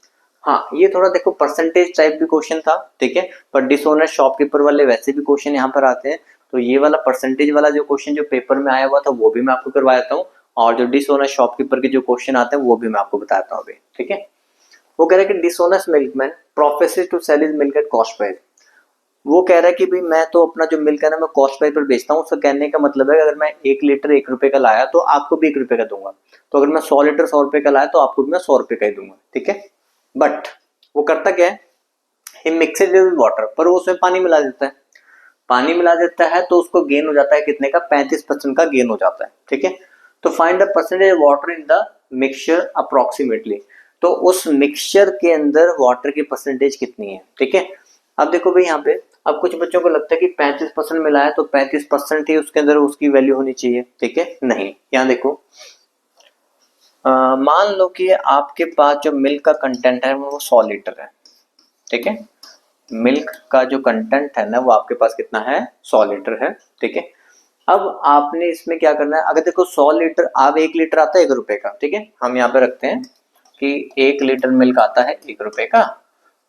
हाँ, ये थोड़ा देखो परसेंटेज टाइप भी क्वेश्चन था। ठीक है, पर डिसऑनेस्ट शॉपकीपर वाले वैसे भी क्वेश्चन यहाँ पर आते हैं, तो ये वाला परसेंटेज वाला जो क्वेश्चन जो पेपर में आया हुआ था वो भी मैं आपको करवा देता हूँ, और जो डिसऑनेस्ट शॉपकीपर के जो क्वेश्चन आते हैं वो भी मैं आपको बताता हूँ अभी। ठीक है, वो कह रहे हैं कि dishonest milkman professes to sell his milk at cost price. वो कह रहा है कि भाई मैं तो अपना जो मिल्क है ना मैं कॉस्ट प्राइस पर बेचता हूँ। उसका कहने का मतलब है अगर मैं 1 लीटर 1 रुपए का लाया तो आपको भी 1 रुपए का दूंगा, तो अगर मैं 100 लीटर 100 रुपए का लाया तो आपको भी मैं 100 रुपए का ही दूंगा। ठीक है, बट वो करता क्या है, ही मिक्सेड विद वाटर, पर वो उसमें पानी मिला देता है। पानी मिला देता है तो उसको गेन हो जाता है कितने का, 35% का गेन हो जाता है। ठीक है, तो find the percentage water in the mixture approximately, तो उस मिक्सचर के अंदर वाटर की परसेंटेज कितनी है। ठीक है, अब देखो भाई यहाँ पे अब कुछ बच्चों को लगता है कि 35% मिला है तो 35% ही उसके अंदर उसकी वैल्यू होनी चाहिए। ठीक है, नहीं, यहाँ देखो मान लो कि आपके पास जो मिल्क का कंटेंट है वो 100 लीटर है। ठीक है, मिल्क का जो कंटेंट है ना वो आपके पास कितना है, 100 लीटर है। ठीक है, अब आपने इसमें क्या करना है, अगर देखो 100 लीटर, अब 1 लीटर आता है 1 रुपए का। ठीक है, हम यहाँ पे रखते हैं कि 1 लीटर मिल्क आता है 1 रुपए का,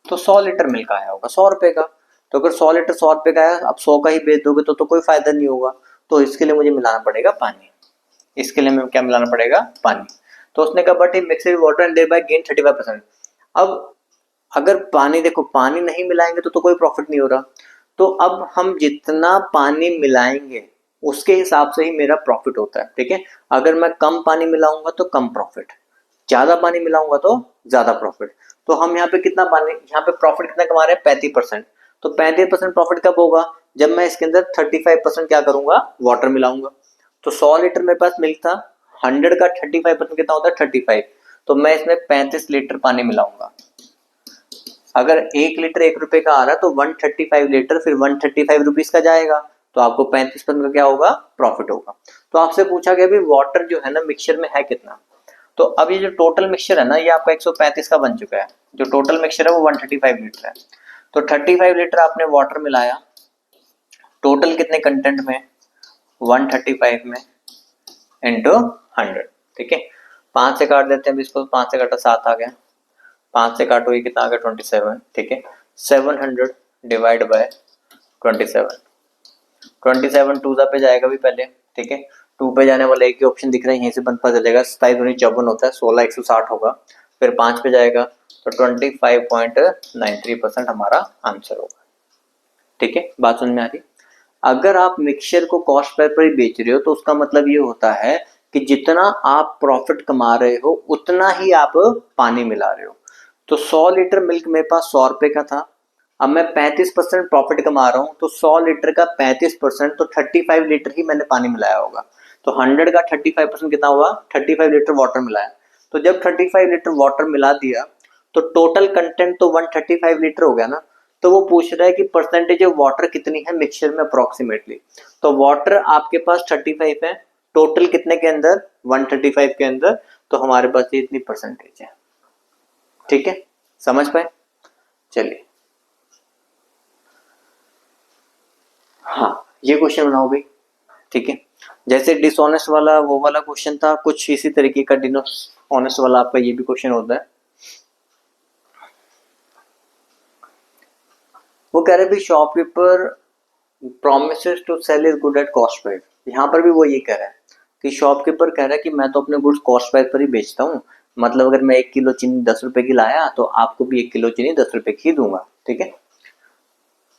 तो 100 लीटर मिल्क आया होगा 100 रुपए का। तो अगर 100 लीटर 100 रुपए का आया, अब 100 का ही बेच दोगे तो कोई फायदा नहीं होगा, तो इसके लिए मुझे मिलाना पड़ेगा पानी। इसके लिए मैं क्या मिलाना पड़ेगा, पानी। तो उसने कहा but he mix with water and thereby gain 35%। अब अगर पानी, देखो पानी नहीं मिलाएंगे तो कोई प्रॉफिट नहीं हो रहा, तो अब हम जितना पानी मिलाएंगे उसके हिसाब से ही मेरा प्रॉफिट होता है। ठीक है, अगर मैं कम पानी मिलाऊंगा तो कम प्रॉफिट, ज्यादा पानी मिलाऊंगा तो ज्यादा प्रॉफिट। तो हम यहाँ पे कितना पानी, यहाँ पे प्रॉफिट कितना कमा रहे हैं, 35%। तो 35% प्रॉफिट कब होगा, जब मैं इसके अंदर 35% क्या करूंगा, वाटर मिलाऊंगा। तो 100 लीटर मेरे पास मिल्क था, 100 का 35% कितना होता है, 35। तो मैं इसमें 35 लीटर पानी मिलाऊंगा। अगर 1 लीटर 1 रुपए का आ रहा है तो 135 लीटर फिर 135 रुपीज का जाएगा, तो आपको 35% का क्या होगा, प्रॉफिट होगा। तो आपसे पूछा गया भी वाटर जो है ना मिक्सचर में है कितना, तो अब ये जो टोटल मिक्सचर है ना ये आपका 135 का बन चुका है। जो टोटल मिक्सचर है वो 135 लीटर है। तो 35 लीटर आपने वाटर मिलाया, टोटल कितने कंटेंट में, 135 में इंटू 100। ठीक है, 5 से काट देते हैं इसको, 5 से काटा 7 आ गया, 5 से काटो ये कितना आ गया, 27। ठीक है, 700 डिवाइड बाय 27, 27 टू पे जाएगा भी पहले। ठीक है, 2 पे जाने वाला एक ही ऑप्शन दिख रहा है, यहीं से पता चलेगा 27 होता है, 16 160 होगा। फिर 5 पे जाएगा तो 25.93% हमारा आंसर होगा। ठीक है, बात समझ में आ रही। अगर आप मिक्सचर को कॉस्ट प्राइस पर ही बेच रहे हो तो उसका मतलब ये होता है कि जितना आप प्रॉफिट कमा रहे हो उतना ही आप पानी मिला रहे हो। तो 100 लीटर मिल्क मेरे पास 100 रुपए का था, अब मैं 35% प्रॉफिट कमा रहा हूं, तो 100 लीटर का 35% तो 35 लीटर ही मैंने पानी मिलाया होगा। तो 100 का 35% कितना हुआ, 35 लीटर वाटर मिलाया। तो जब 35 लीटर वाटर मिला दिया तो टोटल कंटेंट तो 135 लीटर हो गया ना। तो वो पूछ रहा है कि परसेंटेज ऑफ वाटर कितनी है मिक्सचर में अप्रोक्सीमेटली। तो वाटर आपके पास 35 है, टोटल कितने के अंदर, 135 के अंदर, तो हमारे पास ये इतनी परसेंटेज है। ठीक है, समझ पाए। चलिए हाँ, ये क्वेश्चन बनाओ भाई। ठीक है, जैसे डिसऑनेस्ट वाला वो वाला क्वेश्चन था, कुछ इसी तरीके का डिसऑनेस्ट वाला आपका ये भी क्वेश्चन होता है। वो कह रहे भी shopkeeper promises to sell his good at cost price. यहाँ पर भी वो ये कह रहा है कि शॉपकीपर कह रहा है कि मैं तो अपने गुड्स कॉस्ट प्राइस पर ही बेचता हूँ, मतलब अगर मैं 1 किलो चीनी 10 रुपए की लाया तो आपको भी 1 किलो चीनी 10 रुपए की दूंगा। ठीक है,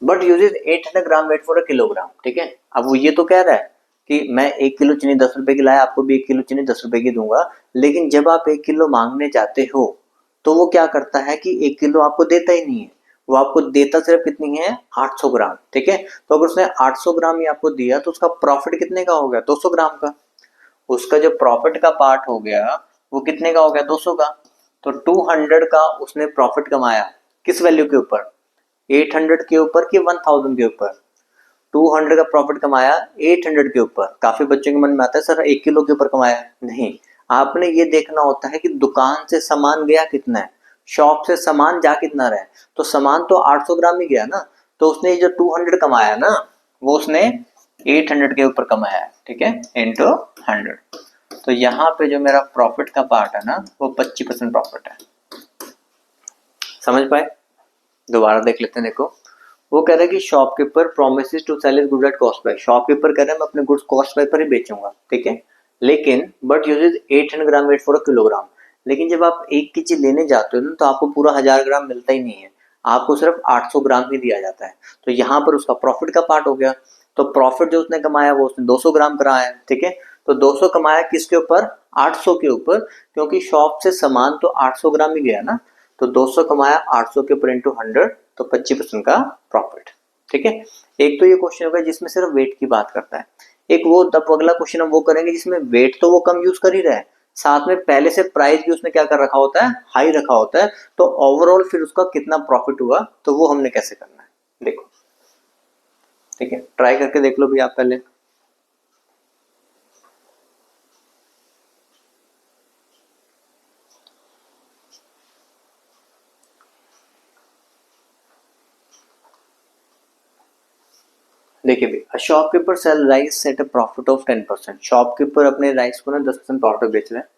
but uses 800 gram weight for a kilogram. ठीक है, अब वो ये तो कह रहा है कि मैं 1 किलो चीनी 10 रुपए की लाया, आपको भी 1 किलो चीनी 10 रुपए की दूंगा, लेकिन जब आप 1 किलो मांगने जाते हो तो वो क्या करता है कि 1 किलो आपको देता ही नहीं है, वो आपको देता सिर्फ कितनी है, 800 ग्राम। ठीक है, तो अगर उसने 800 ग्राम ही आपको दिया तो उसका प्रॉफिट कितने का हो गया, 200 ग्राम का। उसका जो प्रॉफिट का पार्ट हो गया वो कितने का हो गया, 200 का। तो 200 का उसने प्रॉफिट कमाया, किस वैल्यू के ऊपर, 800 के ऊपर कि 1000 के ऊपर। 200 का प्रॉफिट कमाया 800 के ऊपर। काफी बच्चों के मन में आता है सर 1 किलो के ऊपर कमाया, नहीं, आपने ये देखना होता है कि दुकान से सामान गया कितना है, शॉप से सामान जा कितना रहा है। तो सामान तो 800 ग्राम ही गया ना, तो उसने जो 200 कमाया ना वो उसने 800 के ऊपर कमाया है, ठीक है, इंटू 100। तो यहाँ पे जो मेरा प्रॉफिट का पार्ट है ना वो 25% प्रॉफिट है। समझ पाए? दोबारा देख लेते हैं। देखो वो कह रहा है कि shopkeeper promises to sell his goods at cost price. Shopkeeper कह रहा है मैं अपने गुड्स कॉस्ट प्राइस पर ही बेचूंगा, ठीक है, लेकिन but uses 800 gram weight for a kilogram. लेकिन जब आप 1 केजी लेने जाते हो ना तो आपको पूरा 1000 ग्राम मिलता ही नहीं है, आपको सिर्फ 800 ग्राम ही दिया जाता है। तो यहाँ पर उसका प्रॉफिट का पार्ट हो गया। तो प्रॉफिट जो उसने कमाया वो उसने 200 ग्राम कराया है, ठीक है। तो 200 कमाया किसके ऊपर, 800 के ऊपर, क्योंकि शॉप से सामान तो 800 ग्राम ही गया ना। तो 200 कमाया 800 के ऊपर इंटू 100, तो 25% का प्रॉफिट, ठीक है। एक तो ये क्वेश्चन होगा जिसमें सिर्फ वेट की बात करता है। एक वो तब अगला क्वेश्चन हम वो करेंगे जिसमें वेट तो वो कम यूज कर ही रहा है, साथ में पहले से प्राइस भी उसने क्या कर रखा होता है, हाई रखा होता है। तो ओवरऑल फिर उसका कितना प्रॉफिट हुआ तो वो हमने कैसे करना है, देखो, ठीक है, ट्राई करके देख लो भी आप पहले। देखिए भाई, a shopkeeper sell rice at a profit of 10%। Shopkeeper अपने राइस को ना 10% प्रॉफिट बेच रहे हैं,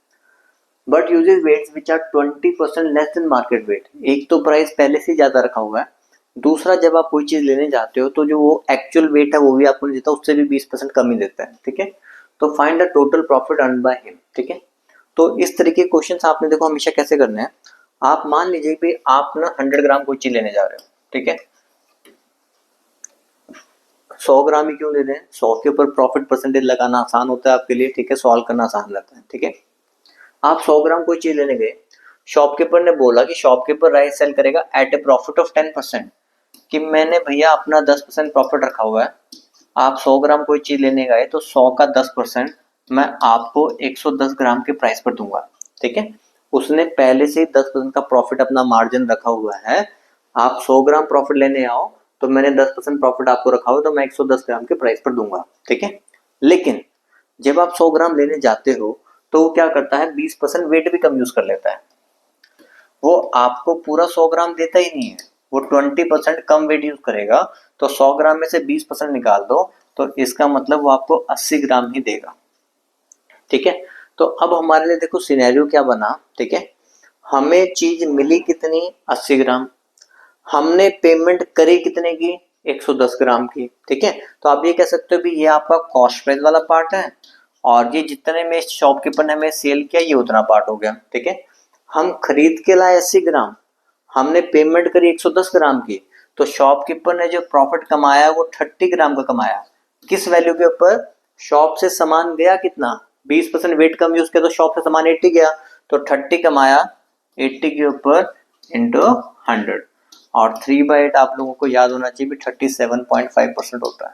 but uses weights which are 20% less than market weight. एक तो प्राइस पहले से ज्यादा रखा हुआ है, दूसरा जब आप कोई चीज लेने जाते हो तो जो वो एक्चुअल वेट है वो भी आपको नहीं देता, उससे भी 20% कम ही देता है, ठीक है। तो find the total profit earn by him, ठीक है। तो इस तरीके के क्वेश्चन आपने देखो हमेशा कैसे करने हैं। आप मान लीजिए कि आप ना 100 ग्राम कोई चीज लेने जा रहे हो, ठीक है, 100 ग्राम ही क्यों ले रहे हैं, 100 के ऊपर प्रॉफिट परसेंटेज लगाना आसान होता है आपके लिए, ठीक है, सॉल्व करना आसान रहता है, ठीक है। आप 100 ग्राम कोई चीज लेने गए, शॉपकीपर ने बोला कि शॉपकीपर राइस सेल करेगा एट ए प्रॉफिट ऑफ 10%, कि मैंने भैया अपना 10% प्रॉफिट रखा हुआ है। आप 100 ग्राम कोई चीज लेने गए तो 100 का 10% मैं आपको 110 ग्राम के प्राइस पर दूंगा, ठीक है। उसने पहले से ही 10% का प्रॉफिट अपना मार्जिन रखा हुआ है। आप 100 ग्राम प्रॉफिट लेने आओ तो मैंने 10% प्रॉफिट आपको रखा हुआ तो मैं 110 ग्राम के प्राइस पर दूंगा, ठीक है। लेकिन जब आप 100 ग्राम लेने जाते हो तो वो क्या करता है, 20% वेट भी कम यूज कर लेता है। वो आपको पूरा 100 ग्राम देता ही नहीं है, वो 20% कम वेट यूज करेगा। तो 100 ग्राम में से 20% निकाल दो तो इसका मतलब वो आपको 80 ग्राम ही देगा, ठीक है। तो अब हमारे लिए देखो सिनेरियो क्या बना, ठीक है, हमें चीज मिली कितनी, 80 ग्राम, हमने पेमेंट करी कितने की, 110 ग्राम की, ठीक है। तो आप ये कह सकते हो भी ये आपका कॉस्ट प्राइस वाला पार्ट है और ये जितने में शॉपकीपर ने हमें सेल किया ये उतना पार्ट हो गया, ठीक है। हम खरीद के लाए 80 ग्राम, हमने पेमेंट करी 110 ग्राम की, तो शॉपकीपर ने जो प्रॉफिट कमाया वो 30 ग्राम का कमाया। किस वैल्यू के ऊपर, शॉप से सामान गया कितना, 20% वेट कम यूज किया तो शॉप से सामान 80 गया, तो 30 कमाया 80 के ऊपर इंटू 100, और 3/8 आप लोगों को याद होना चाहिए 37.5% होता है।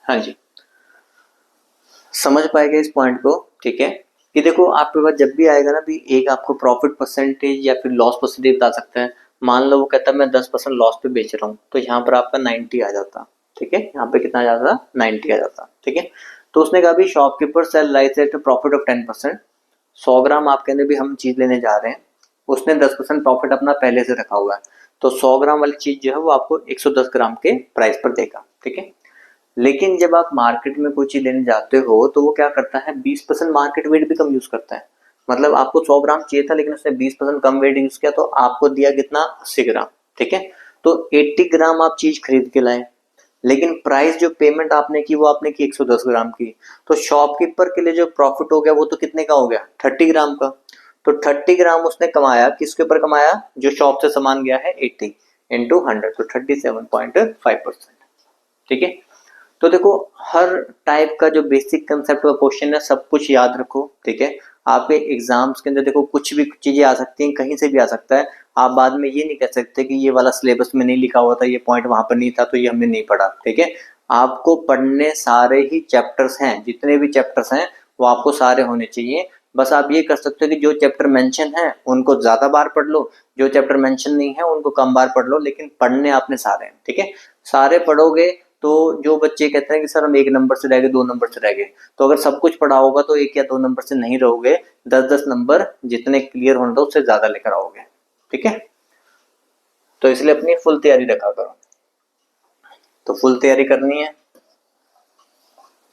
हाँ जी, समझ पाएगा इस पॉइंट को, ठीक है, कि देखो आपके पास जब भी आएगा ना भी एक आपको प्रॉफिट परसेंटेज या फिर लॉस परसेंटेज बता सकता है। मान लो वो कहता है मैं 10% लॉस पे बेच रहा हूँ, तो यहाँ पर आपका 90 आ जाता, ठीक है, यहाँ पे कितना आ जाता, 90 आ जाता, ठीक है। तो उसने कहा भी shopkeeper sell rice at profit of 10%। 100 gram आपके अंदर भी हम चीज लेने जा रहे हैं, उसने 10% प्रॉफिट अपना पहले से रखा हुआ है, तो 100 ग्राम वाली चीज जो है वो आपको 110 ग्राम के प्राइस पर देगा, ठीक है। लेकिन जब आप मार्केट में कोई चीज लेने जाते हो तो वो क्या करता है, 20% मार्केट वेट भी कम यूज करता है। मतलब आपको 100 ग्राम चाहिए था लेकिन उसने 20% कम वेट यूज किया तो आपको दिया कितना, 80 ग्राम, ठीक है। तो 80 ग्राम आप चीज खरीद के लाए, लेकिन प्राइस जो पेमेंट आपने की वो आपने की 110 ग्राम की, तो शॉपकीपर के लिए जो प्रॉफिट हो गया वो तो कितने का हो गया, 30 ग्राम का। तो 30 ग्राम उसने कमाया, किसके ऊपर कमाया, जो शॉप से सामान गया है 80 इंटू 100, तो 37.5%, ठीक है। तो देखो हर टाइप का जो बेसिक कंसेप्ट का क्वेश्चन है सब कुछ याद रखो, ठीक है। आपके एग्जाम्स के अंदर देखो कुछ भी चीजें आ सकती हैं, कहीं से भी आ सकता है। आप बाद में ये नहीं कह सकते कि ये वाला सिलेबस में नहीं लिखा हुआ था, ये पॉइंट वहां पर नहीं था तो ये हमने नहीं पढ़ा, ठीक है। आपको पढ़ने सारे ही चैप्टर्स हैं, जितने भी चैप्टर्स हैं वो आपको सारे होने चाहिए, बस आप ये कर सकते हो कि जो चैप्टर मेंशन है उनको ज्यादा बार पढ़ लो, जो चैप्टर मेंशन नहीं है उनको कम बार पढ़ लो, लेकिन पढ़ने आपने सारे हैं, ठीक है। सारे पढ़ोगे तो जो बच्चे कहते हैं कि सर हम 1 नंबर से रह गए, 2 नंबर से रह गए, तो अगर सब कुछ पढ़ा होगा तो 1 या 2 नंबर से नहीं रहोगे, 10-10 नंबर जितने क्लियर होना था उससे ज्यादा लेकर आओगे, ठीक है। तो इसलिए अपनी फुल तैयारी रखा करो। तो फुल तैयारी करनी है,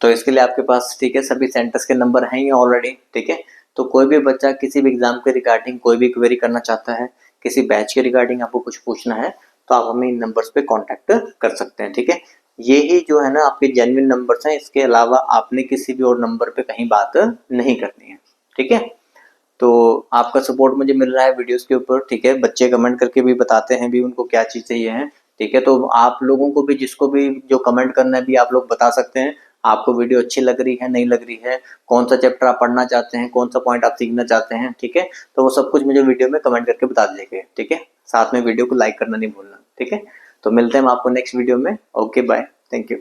तो इसके लिए आपके पास, ठीक है, सभी सेंटर्स के नंबर हैं ही ऑलरेडी, ठीक है। तो कोई भी बच्चा किसी भी एग्जाम के रिगार्डिंग कोई भी क्वेरी करना चाहता है, किसी बैच के रिगार्डिंग आपको कुछ पूछना है, तो आप हमें इन नंबर्स पे कांटेक्ट कर सकते हैं, ठीक है। ये ही जो है ना आपके जेन्युइन नंबर्स हैं, इसके अलावा आपने किसी भी और नंबर पे कहीं बात नहीं करनी है, ठीक है। तो आपका सपोर्ट मुझे मिल रहा है वीडियोस के ऊपर, ठीक है। बच्चे कमेंट करके भी बताते हैं भी उनको क्या चीज़ चाहिए है, ठीक है। तो आप लोगों को भी, जिसको भी जो कमेंट करना है भी आप लोग बता सकते हैं, आपको वीडियो अच्छी लग रही है, नहीं लग रही है, कौन सा चैप्टर आप पढ़ना चाहते हैं, कौन सा पॉइंट आप सीखना चाहते हैं, ठीक है। तो वो सब कुछ मुझे वीडियो में कमेंट करके बता दीजिएगा, ठीक है। साथ में वीडियो को लाइक करना नहीं भूलना, ठीक है। तो मिलते हैं हम आपको नेक्स्ट वीडियो में। Okay bye, thank you.